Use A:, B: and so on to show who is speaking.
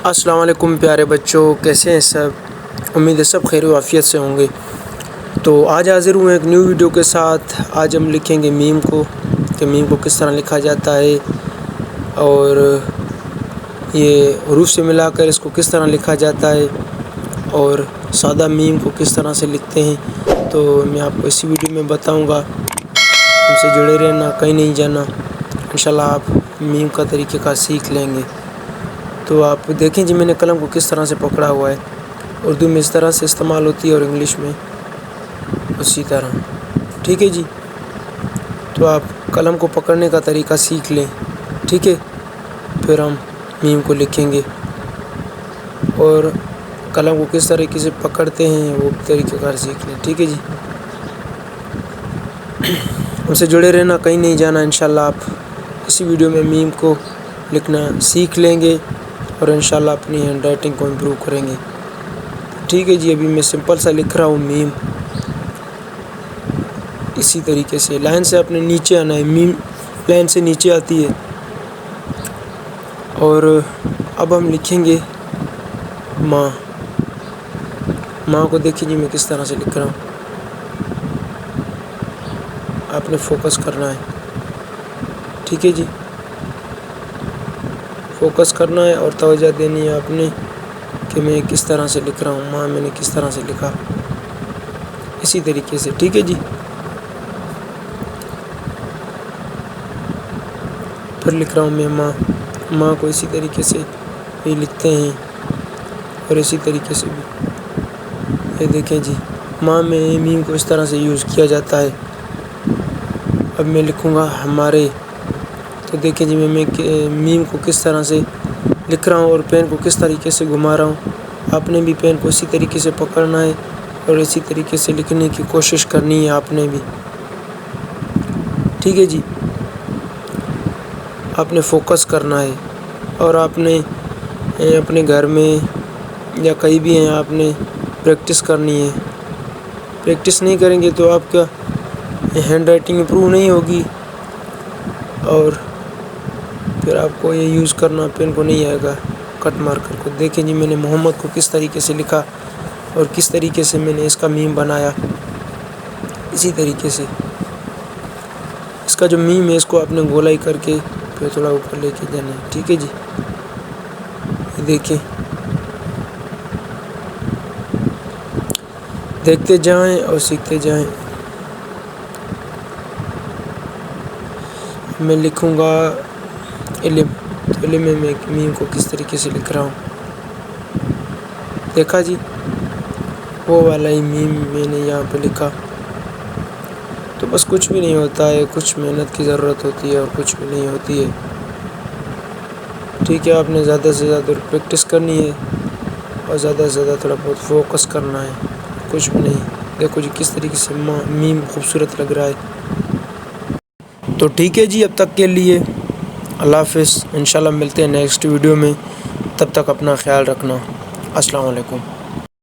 A: السلام علیکم پیارے بچوں، کیسے ہیں سب؟ امید ہے سب خیر و عافیت سے ہوں گے۔ تو آج حاضر ہوں ایک نیو ویڈیو کے ساتھ۔ آج ہم لکھیں گے میم کو، کہ میم کو کس طرح لکھا جاتا ہے، اور یہ حروف سے ملا کر اس کو کس طرح لکھا جاتا ہے، اور سادہ میم کو کس طرح سے لکھتے ہیں۔ تو میں آپ کو اسی ویڈیو میں بتاؤں گا، ہم سے جڑے رہنا، کہیں نہیں جانا۔ انشاءاللہ آپ میم کا طریقہ کار سیکھ لیں گے۔ تو آپ دیکھیں جی، میں نے قلم کو کس طرح سے پکڑا ہوا ہے۔ اردو میں اس طرح سے استعمال ہوتی ہے اور انگلش میں اسی طرح، ٹھیک ہے جی۔ تو آپ قلم کو پکڑنے کا طریقہ سیکھ لیں، ٹھیک ہے، پھر ہم میم کو لکھیں گے، اور قلم کو کس طریقے سے پکڑتے ہیں وہ طریقہ کار سیکھ لیں، ٹھیک ہے جی۔ ہم سے جڑے رہنا، کہیں نہیں جانا۔ انشاءاللہ آپ اسی ویڈیو میں میم کو لکھنا سیکھ لیں گے، اور انشاءاللہ اپنی ہینڈ رائٹنگ کو امپروو کریں گے، ٹھیک ہے جی۔ ابھی میں سمپل سا لکھ رہا ہوں میم، اسی طریقے سے لائن سے اپنے نیچے آنا ہے۔ میم لائن سے نیچے آتی ہے، اور اب ہم لکھیں گے ماں۔ ماں کو دیکھیں جی میں کس طرح سے لکھ رہا ہوں، آپ نے فوکس کرنا ہے، ٹھیک ہے جی۔ فوکس کرنا ہے اور توجہ دینی ہے آپ نے، کہ میں کس طرح سے لکھ رہا ہوں۔ ماں میں نے کس طرح سے لکھا، اسی طریقے سے، ٹھیک ہے جی۔ پھر لکھ رہا ہوں میں ماں۔ ماں کو اسی طریقے سے بھی لکھتے ہیں، اور اسی طریقے سے بھی، یہ دیکھیں جی، ماں میں میم کو اس طرح سے یوز کیا جاتا ہے۔ اب میں لکھوں گا ہمارے، تو دیکھیں جی میں میم کو کس طرح سے لکھ رہا ہوں، اور پین کو کس طریقے سے گھما رہا ہوں۔ آپ نے بھی پین کو اسی طریقے سے پکڑنا ہے، اور اسی طریقے سے لکھنے کی کوشش کرنی ہے آپ نے بھی، ٹھیک ہے جی۔ آپ نے فوکس کرنا ہے، اور آپ نے اپنے گھر میں یا کہیں بھی ہیں، آپ نے پریکٹس کرنی ہے۔ پریکٹس نہیں کریں گے تو آپ کا ہینڈ رائٹنگ امپروو نہیں ہوگی، اور پھر آپ کو یہ یوز کرنا پین کو نہیں آئے گا، کٹ مارکر کو۔ دیکھیں جی میں نے محمد کو کس طریقے سے لکھا، اور کس طریقے سے میں نے اس کا میم بنایا، اسی طریقے سے۔ اس کا جو میم ہے اس کو آپ نے گولائی کر کے پھر تھوڑا اوپر لے کے جانا ہے، ٹھیک ہے جی۔ یہ دیکھیں، دیکھتے جائیں اور سیکھتے جائیں۔ میں لکھوں گا علم، تو علم میں میم کو کس طریقے سے لکھ رہا ہوں، دیکھا جی، وہ والا ہی میم میں نے یہاں پہ لکھا۔ تو بس کچھ بھی نہیں ہوتا ہے، کچھ محنت کی ضرورت ہوتی ہے، اور کچھ بھی نہیں ہوتی ہے، ٹھیک ہے۔ آپ نے زیادہ سے زیادہ پریکٹس کرنی ہے، اور زیادہ سے زیادہ تھوڑا بہت فوکس کرنا ہے، کچھ بھی نہیں۔ دیکھو جی کس طریقے سے میم خوبصورت لگ رہا ہے۔ تو ٹھیک ہے جی، اب تک کے لیے اللہ حافظ۔ انشاءاللہ ملتے ہیں نیکسٹ ویڈیو میں، تب تک اپنا خیال رکھنا۔ السلام علیکم۔